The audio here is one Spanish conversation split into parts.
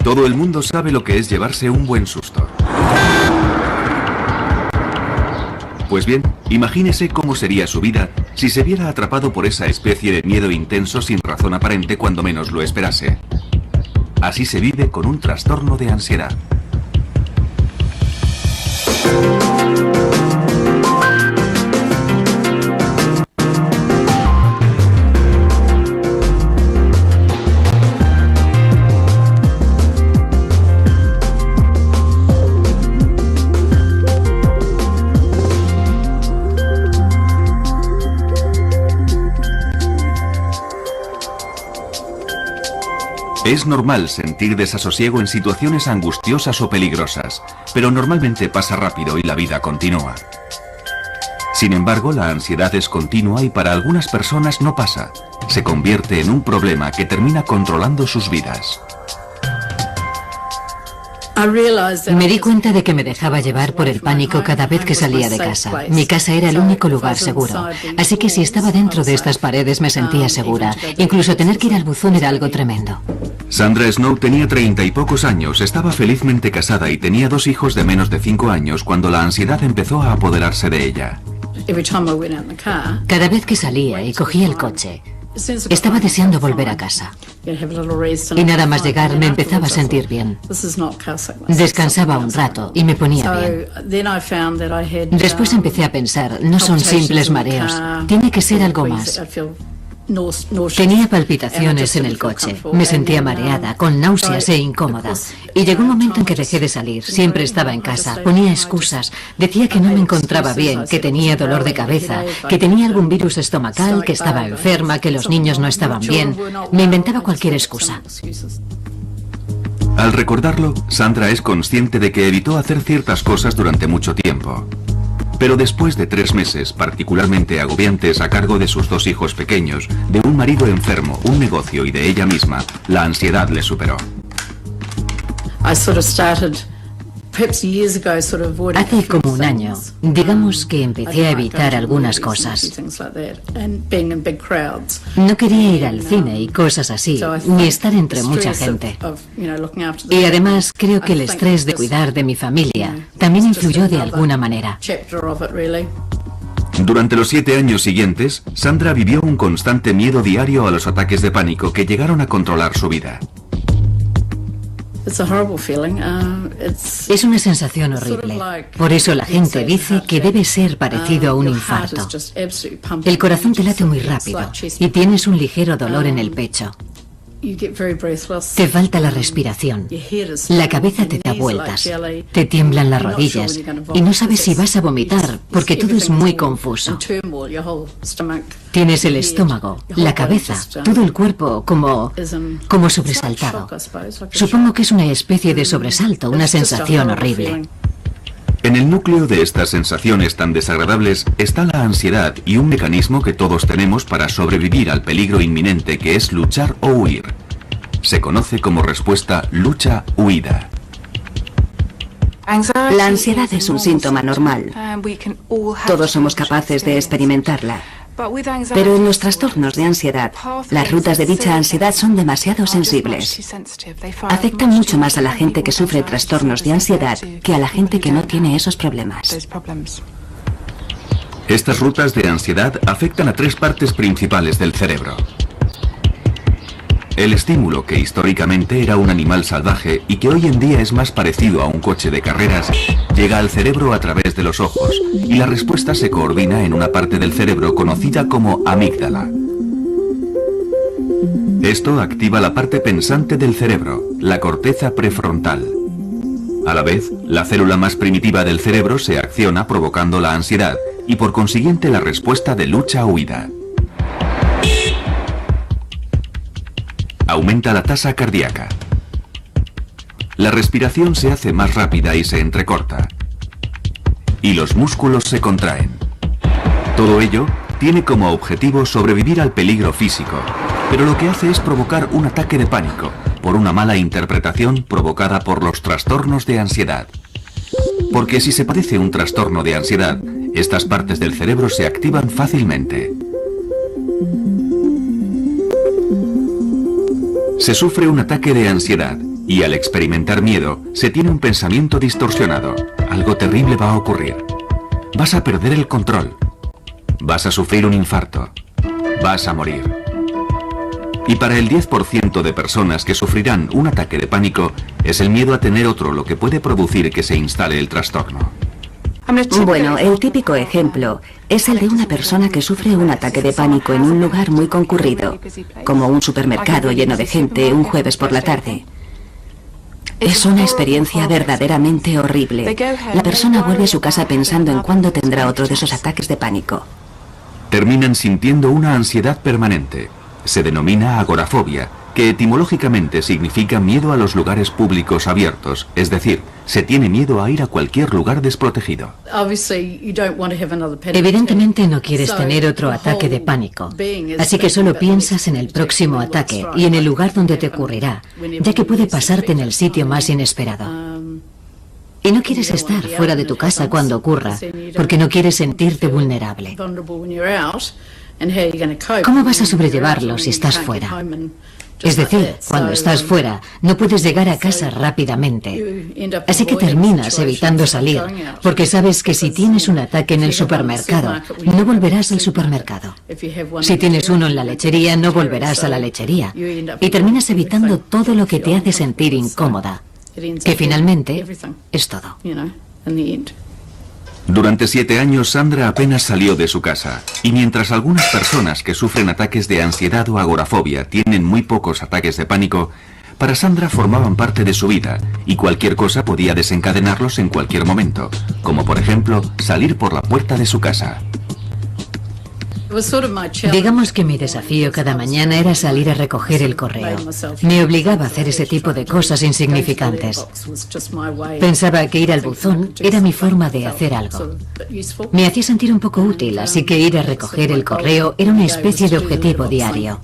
Todo el mundo sabe lo que es llevarse un buen susto. Pues bien, imagínese cómo sería su vida si se viera atrapado por esa especie de miedo intenso sin razón aparente cuando menos lo esperase. Así se vive con un trastorno de ansiedad. Es normal sentir desasosiego en situaciones angustiosas o peligrosas, pero normalmente pasa rápido y la vida continúa. Sin embargo, la ansiedad es continua y para algunas personas no pasa. Se convierte en un problema que termina controlando sus vidas. Me di cuenta de que me dejaba llevar por el pánico cada vez que salía de casa. Mi casa era el único lugar seguro, así que si estaba dentro de estas paredes me sentía segura. Incluso tener que ir al buzón era algo tremendo. Sandra Snow tenía 30 y pocos años, estaba felizmente casada y tenía 2 hijos de menos de 5 años cuando la ansiedad empezó a apoderarse de ella. Cada vez que salía y cogía el coche, estaba deseando volver a casa. Y nada más llegar me empezaba a sentir bien. Descansaba un rato y me ponía bien. Después empecé a pensar, no son simples mareos, tiene que ser algo más. Tenía palpitaciones en el coche, me sentía mareada, con náuseas e incómoda. Y llegó un momento en que dejé de salir, siempre estaba en casa, ponía excusas, decía que no me encontraba bien, que tenía dolor de cabeza, que tenía algún virus estomacal, que estaba enferma, que los niños no estaban bien. Me inventaba cualquier excusa. Al recordarlo, Sandra es consciente de que evitó hacer ciertas cosas durante mucho tiempo. Pero después de 3 meses particularmente agobiantes a cargo de sus 2 hijos pequeños, de un marido enfermo, un negocio y de ella misma, la ansiedad le superó. Hace como un año, digamos que empecé a evitar algunas cosas. No quería ir al cine y cosas así, ni estar entre mucha gente. Y además creo que el estrés de cuidar de mi familia también influyó de alguna manera. Durante los 7 años siguientes, Sandra vivió un constante miedo diario a los ataques de pánico que llegaron a controlar su vida. Es una sensación horrible. Por eso la gente dice que debe ser parecido a un infarto. El corazón te late muy rápido y tienes un ligero dolor en el pecho. Te falta la respiración. La cabeza te da vueltas. Te tiemblan las rodillas y no sabes si vas a vomitar porque todo es muy confuso. Tienes el estómago, la cabeza, todo el cuerpo como sobresaltado. Supongo que es una especie de sobresalto, una sensación horrible. En el núcleo de estas sensaciones tan desagradables está la ansiedad y un mecanismo que todos tenemos para sobrevivir al peligro inminente que es luchar o huir. Se conoce como respuesta lucha-huida. La ansiedad es un síntoma normal. Todos somos capaces de experimentarla. Pero en los trastornos de ansiedad, las rutas de dicha ansiedad son demasiado sensibles. Afectan mucho más a la gente que sufre trastornos de ansiedad que a la gente que no tiene esos problemas. Estas rutas de ansiedad afectan a 3 partes principales del cerebro. El estímulo, que históricamente era un animal salvaje y que hoy en día es más parecido a un coche de carreras, llega al cerebro a través de los ojos y la respuesta se coordina en una parte del cerebro conocida como amígdala. Esto activa la parte pensante del cerebro, la corteza prefrontal. A la vez, la célula más primitiva del cerebro se acciona provocando la ansiedad y por consiguiente la respuesta de lucha-huida. Aumenta la tasa cardíaca. La respiración se hace más rápida y se entrecorta. Y los músculos se contraen. Todo ello tiene como objetivo sobrevivir al peligro físico, pero lo que hace es provocar un ataque de pánico por una mala interpretación provocada por los trastornos de ansiedad. Porque si se padece un trastorno de ansiedad, estas partes del cerebro se activan fácilmente. Se sufre un ataque de ansiedad Y al experimentar miedo, se tiene un pensamiento distorsionado. Algo terrible va a ocurrir. Vas a perder el control. Vas a sufrir un infarto. Vas a morir. Y para el 10% de personas que sufrirán un ataque de pánico, es el miedo a tener otro lo que puede producir que se instale el trastorno. Bueno, el típico ejemplo es el de una persona que sufre un ataque de pánico en un lugar muy concurrido, como un supermercado lleno de gente un jueves por la tarde. Es una experiencia verdaderamente horrible. La persona vuelve a su casa pensando en cuándo tendrá otro de esos ataques de pánico. Terminan sintiendo una ansiedad permanente. Se denomina agorafobia, que etimológicamente significa miedo a los lugares públicos abiertos, es decir, se tiene miedo a ir a cualquier lugar desprotegido. Evidentemente no quieres tener otro ataque de pánico, así que solo piensas en el próximo ataque y en el lugar donde te ocurrirá, ya que puede pasarte en el sitio más inesperado. Y no quieres estar fuera de tu casa cuando ocurra, porque no quieres sentirte vulnerable. ¿Cómo vas a sobrellevarlo si estás fuera? Es decir, cuando estás fuera, no puedes llegar a casa rápidamente. Así que terminas evitando salir, porque sabes que si tienes un ataque en el supermercado, no volverás al supermercado. Si tienes uno en la lechería, no volverás a la lechería. Y terminas evitando todo lo que te hace sentir incómoda, que finalmente es todo. Durante 7 años, Sandra apenas salió de su casa, y mientras algunas personas que sufren ataques de ansiedad o agorafobia tienen muy pocos ataques de pánico, para Sandra formaban parte de su vida, y cualquier cosa podía desencadenarlos en cualquier momento, como por ejemplo, salir por la puerta de su casa. Digamos que mi desafío cada mañana era salir a recoger el correo. Me obligaba a hacer ese tipo de cosas insignificantes. Pensaba que ir al buzón era mi forma de hacer algo. Me hacía sentir un poco útil, así que ir a recoger el correo era una especie de objetivo diario.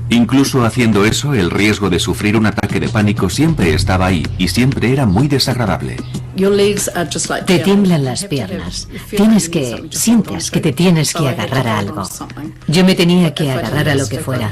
Incluso haciendo eso, el riesgo de sufrir un ataque de pánico siempre estaba ahí y siempre era muy desagradable. Te tiemblan las piernas. Sientes que te tienes que agarrar a algo. Yo me tenía que agarrar a lo que fuera.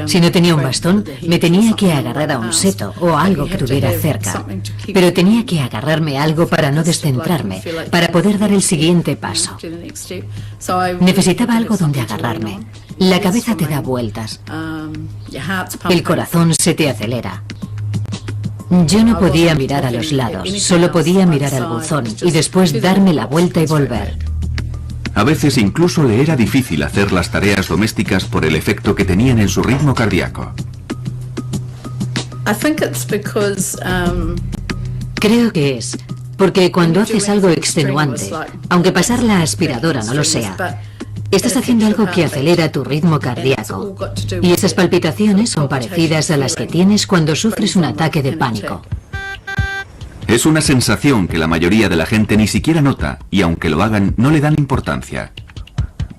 Si no tenía un bastón, me tenía que agarrar a un seto o a algo que tuviera cerca. Pero tenía que agarrarme a algo para no descentrarme, para poder dar el siguiente paso. Necesitaba algo donde agarrarme. La cabeza te da vueltas. El corazón se te acelera. Yo no podía mirar a los lados, solo podía mirar al buzón y después darme la vuelta y volver. A veces incluso le era difícil hacer las tareas domésticas por el efecto que tenían en su ritmo cardíaco. Creo que es porque cuando haces algo extenuante, aunque pasar la aspiradora no lo sea, estás haciendo algo que acelera tu ritmo cardíaco. Y esas palpitaciones son parecidas a las que tienes cuando sufres un ataque de pánico. Es una sensación que la mayoría de la gente ni siquiera nota y aunque lo hagan no le dan importancia.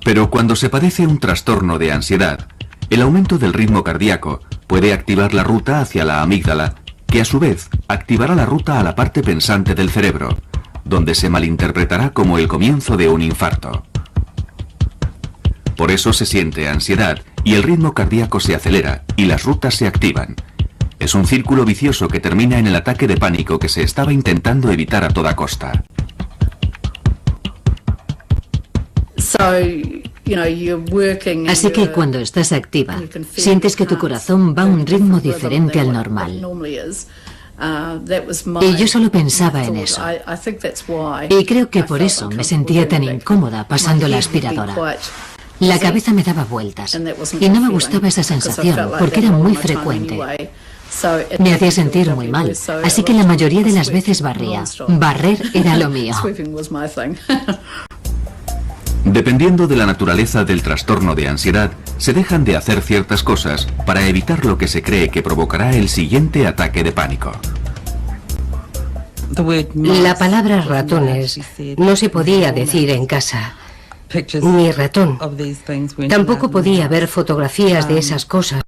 Pero cuando se padece un trastorno de ansiedad, el aumento del ritmo cardíaco puede activar la ruta hacia la amígdala, que a su vez activará la ruta a la parte pensante del cerebro, donde se malinterpretará como el comienzo de un infarto. Por eso se siente ansiedad y el ritmo cardíaco se acelera y las rutas se activan. Es un círculo vicioso que termina en el ataque de pánico que se estaba intentando evitar a toda costa. Así que cuando estás activa, sientes que tu corazón va a un ritmo diferente al normal. Y yo solo pensaba en eso. Y creo que por eso me sentía tan incómoda pasando la aspiradora. La cabeza me daba vueltas y no me gustaba esa sensación porque era muy frecuente. Me hacía sentir muy mal, así que la mayoría de las veces barría. Barrer era lo mío. Dependiendo de la naturaleza del trastorno de ansiedad, se dejan de hacer ciertas cosas para evitar lo que se cree que provocará el siguiente ataque de pánico. La palabra ratones no se podía decir en casa. Ni ratón. Tampoco podía ver fotografías de esas cosas